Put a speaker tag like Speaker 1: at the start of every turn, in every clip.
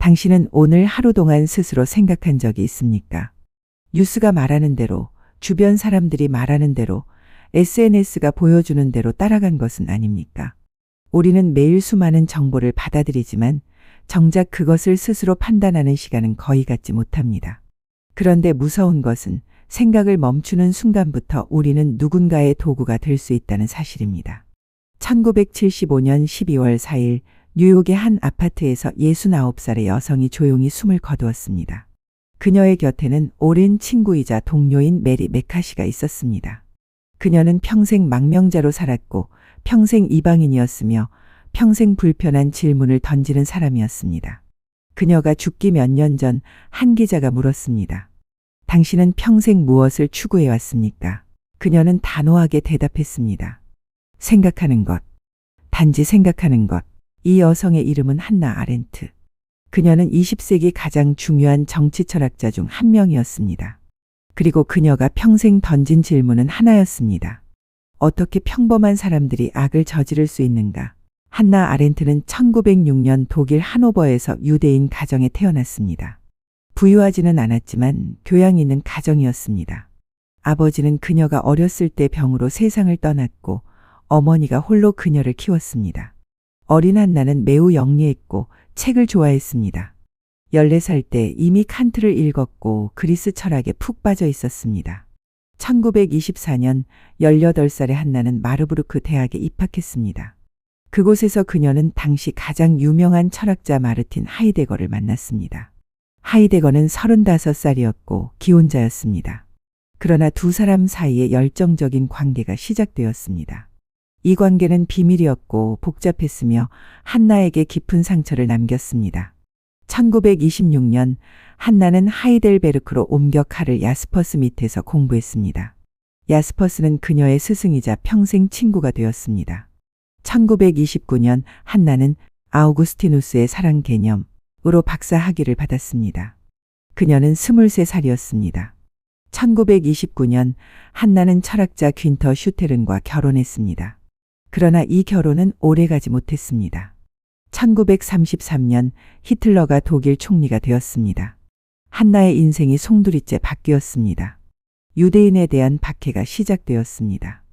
Speaker 1: 당신은 오늘 하루 동안 스스로 생각한 적이 있습니까? 뉴스가 말하는 대로, 주변 사람들이 말하는 대로, SNS가 보여주는 대로 따라간 것은 아닙니까? 우리는 매일 수많은 정보를 받아들이지만 정작 그것을 스스로 판단하는 시간은 거의 갖지 못합니다. 그런데 무서운 것은 생각을 멈추는 순간부터 우리는 누군가의 도구가 될 수 있다는 사실입니다. 1975년 12월 4일 뉴욕의 한 아파트에서 69살의 여성이 조용히 숨을 거두었습니다. 그녀의 곁에는 오랜 친구이자 동료인 메리 메카시가 있었습니다. 그녀는 평생 망명자로 살았고 평생 이방인이었으며 평생 불편한 질문을 던지는 사람이었습니다. 그녀가 죽기 몇 년 전 한 기자가 물었습니다. 당신은 평생 무엇을 추구해 왔습니까? 그녀는 단호하게 대답했습니다. 생각하는 것. 단지 생각하는 것. 이 여성의 이름은 한나 아렌트. 그녀는 20세기 가장 중요한 정치 철학자 중 한 명이었습니다. 그리고 그녀가 평생 던진 질문은 하나였습니다. 어떻게 평범한 사람들이 악을 저지를 수 있는가? 한나 아렌트는 1906년 독일 하노버에서 유대인 가정에 태어났습니다. 부유하지는 않았지만 교양 있는 가정이었습니다. 아버지는 그녀가 어렸을 때 병으로 세상을 떠났고 어머니가 홀로 그녀를 키웠습니다. 어린 한나는 매우 영리했고 책을 좋아했습니다. 14살 때 이미 칸트를 읽었고 그리스 철학에 푹 빠져 있었습니다. 1924년 18살의 한나는 마르부르크 대학에 입학했습니다. 그곳에서 그녀는 당시 가장 유명한 철학자 마르틴 하이데거를 만났습니다. 하이데거는 35살이었고 기혼자였습니다. 그러나 두 사람 사이에 열정적인 관계가 시작되었습니다. 이 관계는 비밀이었고 복잡했으며 한나에게 깊은 상처를 남겼습니다. 1926년 한나는 하이델베르크로 옮겨 카를 야스퍼스 밑에서 공부했습니다. 야스퍼스는 그녀의 스승이자 평생 친구가 되었습니다. 1929년 한나는 아우구스티누스의 사랑 개념으로 박사 학위를 받았습니다. 그녀는 23살이었습니다. 1929년 한나는 철학자 귄터 슈테른과 결혼했습니다. 그러나 이 결혼은 오래가지 못했습니다. 1933년 히틀러가 독일 총리가 되었습니다. 한나의 인생이 송두리째 바뀌었습니다. 유대인에 대한 박해가 시작되었습니다.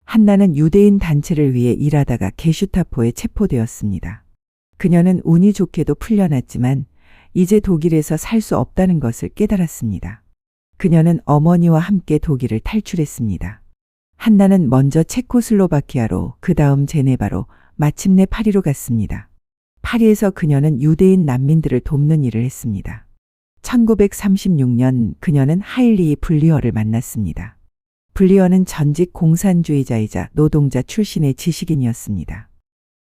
Speaker 1: 한나는 유대인 단체를 위해 일하다가 게슈타포에 체포되었습니다. 그녀는 운이 좋게도 풀려났지만 이제 독일에서 살 수 없다는 것을 깨달았습니다. 그녀는 어머니와 함께 독일을 탈출했습니다. 한나는 먼저 체코슬로바키아로 그 다음 제네바로 마침내 파리로 갔습니다. 파리에서 그녀는 유대인 난민들을 돕는 일을 했습니다. 1936년 그녀는 하일리 블리어를 만났습니다. 블리어는 전직 공산주의자이자 노동자 출신의 지식인이었습니다.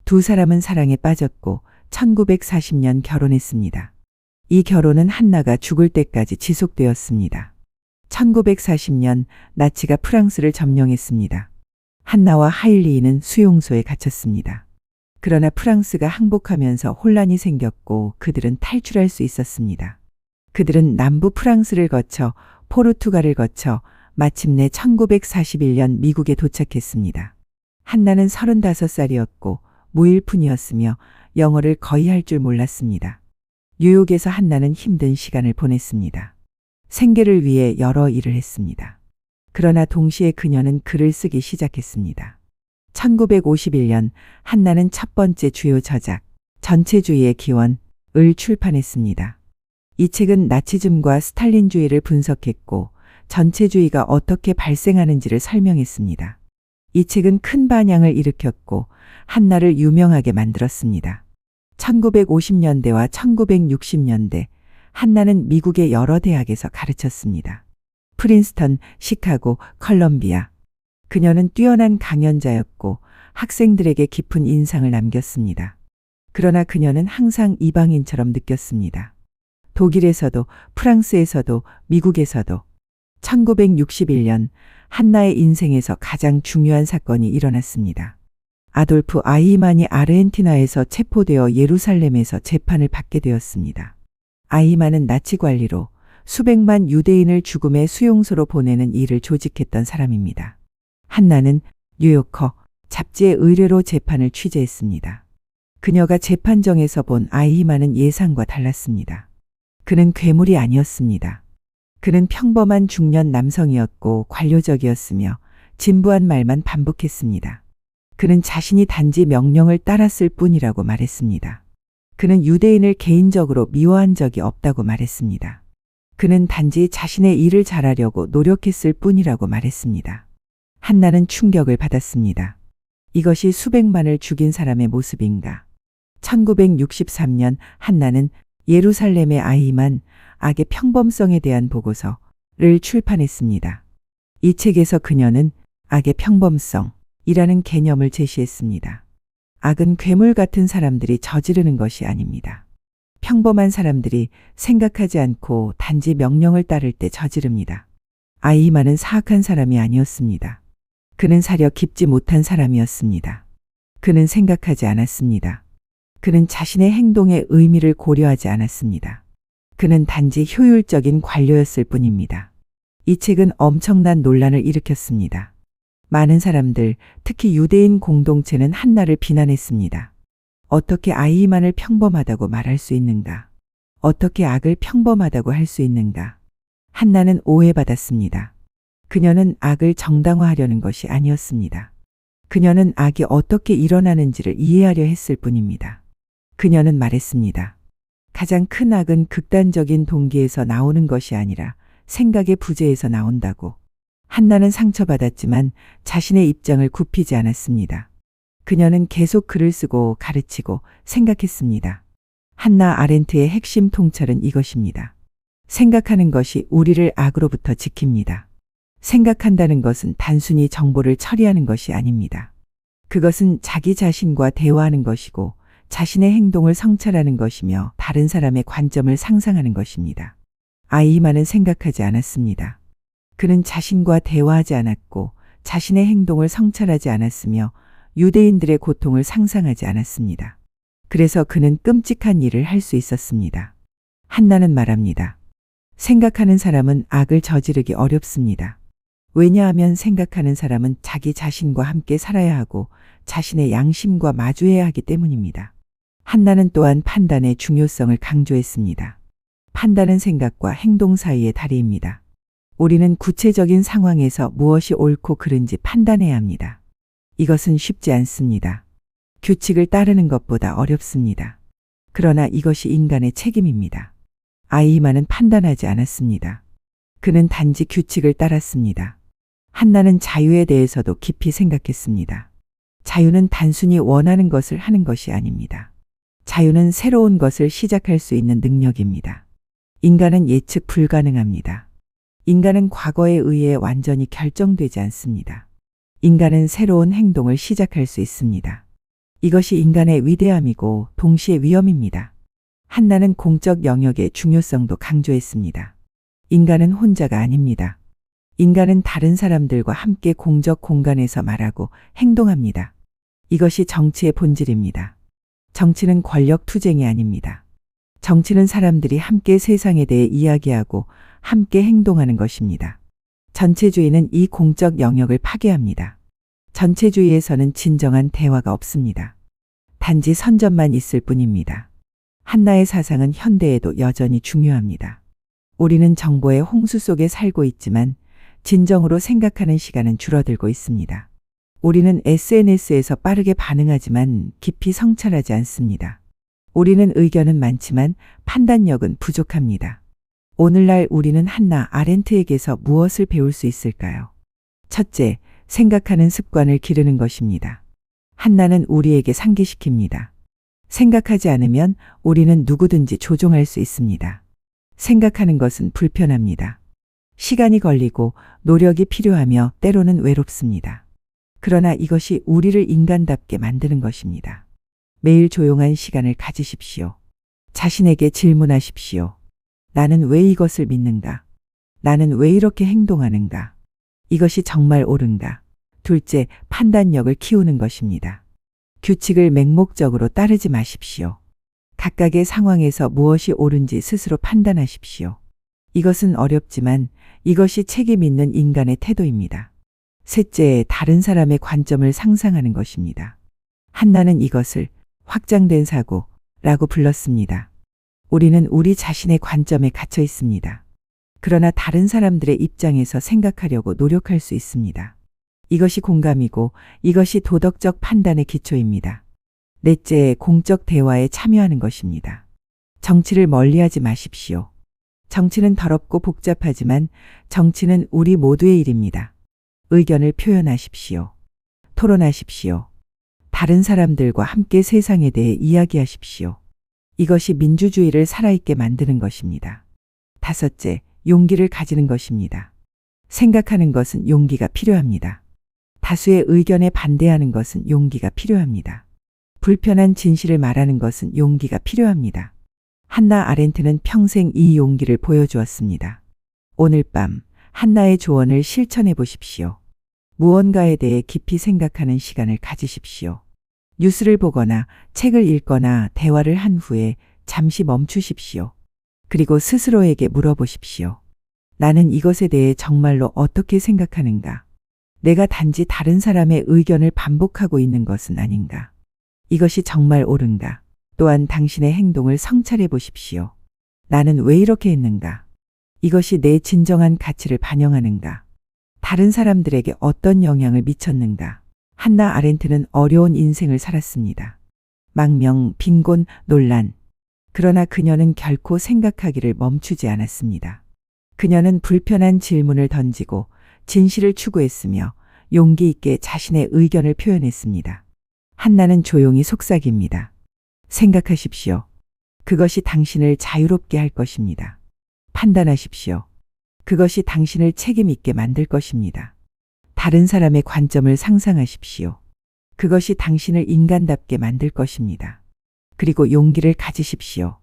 Speaker 1: 두 사람은 사랑에 빠졌고 1940년 결혼했습니다. 이 결혼은 한나가 죽을 때까지 지속되었습니다. 1940년 나치가 프랑스를 점령했습니다. 한나와 하일리는 수용소에 갇혔습니다. 그러나 프랑스가 항복하면서 혼란이 생겼고 그들은 탈출할 수 있었습니다. 그들은 남부 프랑스를 거쳐 포르투갈을 거쳐 마침내 1941년 미국에 도착했습니다. 한나는 35살이었고 무일푼이었으며 영어를 거의 할 줄 몰랐습니다. 뉴욕에서 한나는 힘든 시간을 보냈습니다. 생계를 위해 여러 일을 했습니다. 그러나 동시에 그녀는 글을 쓰기 시작했습니다. 1951년 한나는 첫 번째 주요 저작, 전체주의의 기원을 출판했습니다. 이 책은 나치즘과 스탈린주의를 분석했고 전체주의가 어떻게 발생하는지를 설명했습니다. 이 책은 큰 반향을 일으켰고 한나를 유명하게 만들었습니다. 1950년대와 1960년대 한나는 미국의 여러 대학에서 가르쳤습니다. 프린스턴, 시카고, 컬럼비아. 그녀는 뛰어난 강연자였고 학생들에게 깊은 인상을 남겼습니다. 그러나 그녀는 항상 이방인처럼 느꼈습니다. 독일에서도 프랑스에서도 미국에서도 1961년 한나의 인생에서 가장 중요한 사건이 일어났습니다. 아돌프 아이히만이 아르헨티나에서 체포되어 예루살렘에서 재판을 받게 되었습니다. 아이히만은 나치 관리로 수백만 유대인을 죽음의 수용소로 보내는 일을 조직했던 사람입니다. 한나는 뉴요커 잡지의 의뢰로 재판을 취재했습니다. 그녀가 재판정에서 본 아이히만은 예상과 달랐습니다. 그는 괴물이 아니었습니다. 그는 평범한 중년 남성이었고 관료적이었으며 진부한 말만 반복했습니다. 그는 자신이 단지 명령을 따랐을 뿐이라고 말했습니다. 그는 유대인을 개인적으로 미워한 적이 없다고 말했습니다. 그는 단지 자신의 일을 잘하려고 노력했을 뿐이라고 말했습니다. 한나는 충격을 받았습니다. 이것이 수백만을 죽인 사람의 모습인가? 1963년 한나는 예루살렘의 아이히만 악의 평범성에 대한 보고서를 출판했습니다. 이 책에서 그녀는 악의 평범성이라는 개념을 제시했습니다. 악은 괴물 같은 사람들이 저지르는 것이 아닙니다. 평범한 사람들이 생각하지 않고 단지 명령을 따를 때 저지릅니다. 아이히만은 사악한 사람이 아니었습니다. 그는 사려 깊지 못한 사람이었습니다. 그는 생각하지 않았습니다. 그는 자신의 행동의 의미를 고려하지 않았습니다. 그는 단지 효율적인 관료였을 뿐입니다. 이 책은 엄청난 논란을 일으켰습니다. 많은 사람들, 특히 유대인 공동체는 한나를 비난했습니다. 어떻게 아이히만을 평범하다고 말할 수 있는가? 어떻게 악을 평범하다고 할 수 있는가? 한나는 오해받았습니다. 그녀는 악을 정당화하려는 것이 아니었습니다. 그녀는 악이 어떻게 일어나는지를 이해하려 했을 뿐입니다. 그녀는 말했습니다. 가장 큰 악은 극단적인 동기에서 나오는 것이 아니라 생각의 부재에서 나온다고. 한나는 상처받았지만 자신의 입장을 굽히지 않았습니다. 그녀는 계속 글을 쓰고 가르치고 생각했습니다. 한나 아렌트의 핵심 통찰은 이것입니다. 생각하는 것이 우리를 악으로부터 지킵니다. 생각한다는 것은 단순히 정보를 처리하는 것이 아닙니다. 그것은 자기 자신과 대화하는 것이고 자신의 행동을 성찰하는 것이며 다른 사람의 관점을 상상하는 것입니다. 아이히만은 생각하지 않았습니다. 그는 자신과 대화하지 않았고 자신의 행동을 성찰하지 않았으며 유대인들의 고통을 상상하지 않았습니다. 그래서 그는 끔찍한 일을 할 수 있었습니다. 한나는 말합니다. 생각하는 사람은 악을 저지르기 어렵습니다. 왜냐하면 생각하는 사람은 자기 자신과 함께 살아야 하고 자신의 양심과 마주해야 하기 때문입니다. 한나는 또한 판단의 중요성을 강조했습니다. 판단은 생각과 행동 사이의 다리입니다. 우리는 구체적인 상황에서 무엇이 옳고 그른지 판단해야 합니다. 이것은 쉽지 않습니다. 규칙을 따르는 것보다 어렵습니다. 그러나 이것이 인간의 책임입니다. 아이히만은 판단하지 않았습니다. 그는 단지 규칙을 따랐습니다. 한나는 자유에 대해서도 깊이 생각했습니다. 자유는 단순히 원하는 것을 하는 것이 아닙니다. 자유는 새로운 것을 시작할 수 있는 능력입니다. 인간은 예측 불가능합니다. 인간은 과거에 의해 완전히 결정되지 않습니다. 인간은 새로운 행동을 시작할 수 있습니다. 이것이 인간의 위대함이고 동시에 위험입니다. 한나는 공적 영역의 중요성도 강조했습니다. 인간은 혼자가 아닙니다. 인간은 다른 사람들과 함께 공적 공간에서 말하고 행동합니다. 이것이 정치의 본질입니다. 정치는 권력 투쟁이 아닙니다. 정치는 사람들이 함께 세상에 대해 이야기하고 함께 행동하는 것입니다. 전체주의는 이 공적 영역을 파괴합니다. 전체주의에서는 진정한 대화가 없습니다. 단지 선전만 있을 뿐입니다. 한나의 사상은 현대에도 여전히 중요합니다. 우리는 정보의 홍수 속에 살고 있지만 진정으로 생각하는 시간은 줄어들고 있습니다. 우리는 SNS에서 빠르게 반응하지만 깊이 성찰하지 않습니다. 우리는 의견은 많지만 판단력은 부족합니다. 오늘날 우리는 한나 아렌트에게서 무엇을 배울 수 있을까요? 첫째, 생각하는 습관을 기르는 것입니다. 한나는 우리에게 상기시킵니다. 생각하지 않으면 우리는 누구든지 조종할 수 있습니다. 생각하는 것은 불편합니다. 시간이 걸리고 노력이 필요하며 때로는 외롭습니다. 그러나 이것이 우리를 인간답게 만드는 것입니다. 매일 조용한 시간을 가지십시오. 자신에게 질문하십시오. 나는 왜 이것을 믿는가? 나는 왜 이렇게 행동하는가? 이것이 정말 옳은가? 둘째, 판단력을 키우는 것입니다. 규칙을 맹목적으로 따르지 마십시오. 각각의 상황에서 무엇이 옳은지 스스로 판단하십시오. 이것은 어렵지만 이것이 책임 있는 인간의 태도입니다. 셋째, 다른 사람의 관점을 상상하는 것입니다. 한나는 이것을 확장된 사고라고 불렀습니다. 우리는 우리 자신의 관점에 갇혀 있습니다. 그러나 다른 사람들의 입장에서 생각하려고 노력할 수 있습니다. 이것이 공감이고 이것이 도덕적 판단의 기초입니다. 넷째, 공적 대화에 참여하는 것입니다. 정치를 멀리하지 마십시오. 정치는 더럽고 복잡하지만 정치는 우리 모두의 일입니다. 의견을 표현하십시오. 토론하십시오. 다른 사람들과 함께 세상에 대해 이야기하십시오. 이것이 민주주의를 살아있게 만드는 것입니다. 다섯째, 용기를 가지는 것입니다. 생각하는 것은 용기가 필요합니다. 다수의 의견에 반대하는 것은 용기가 필요합니다. 불편한 진실을 말하는 것은 용기가 필요합니다. 한나 아렌트는 평생 이 용기를 보여주었습니다. 오늘 밤 한나의 조언을 실천해 보십시오. 무언가에 대해 깊이 생각하는 시간을 가지십시오. 뉴스를 보거나 책을 읽거나 대화를 한 후에 잠시 멈추십시오. 그리고 스스로에게 물어보십시오. 나는 이것에 대해 정말로 어떻게 생각하는가? 내가 단지 다른 사람의 의견을 반복하고 있는 것은 아닌가? 이것이 정말 옳은가? 또한 당신의 행동을 성찰해 보십시오. 나는 왜 이렇게 했는가? 이것이 내 진정한 가치를 반영하는가? 다른 사람들에게 어떤 영향을 미쳤는가? 한나 아렌트는 어려운 인생을 살았습니다. 망명, 빈곤, 논란. 그러나 그녀는 결코 생각하기를 멈추지 않았습니다. 그녀는 불편한 질문을 던지고 진실을 추구했으며 용기 있게 자신의 의견을 표현했습니다. 한나는 조용히 속삭입니다. 생각하십시오. 그것이 당신을 자유롭게 할 것입니다. 판단하십시오. 그것이 당신을 책임 있게 만들 것입니다. 다른 사람의 관점을 상상하십시오. 그것이 당신을 인간답게 만들 것입니다. 그리고 용기를 가지십시오.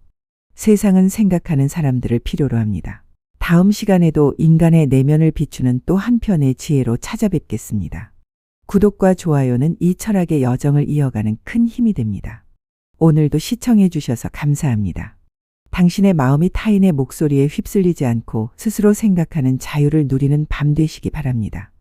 Speaker 1: 세상은 생각하는 사람들을 필요로 합니다. 다음 시간에도 인간의 내면을 비추는 또 한편의 지혜로 찾아뵙겠습니다. 구독과 좋아요는 이 철학의 여정을 이어가는 큰 힘이 됩니다. 오늘도 시청해 주셔서 감사합니다. 당신의 마음이 타인의 목소리에 휩쓸리지 않고 스스로 생각하는 자유를 누리는 밤 되시기 바랍니다.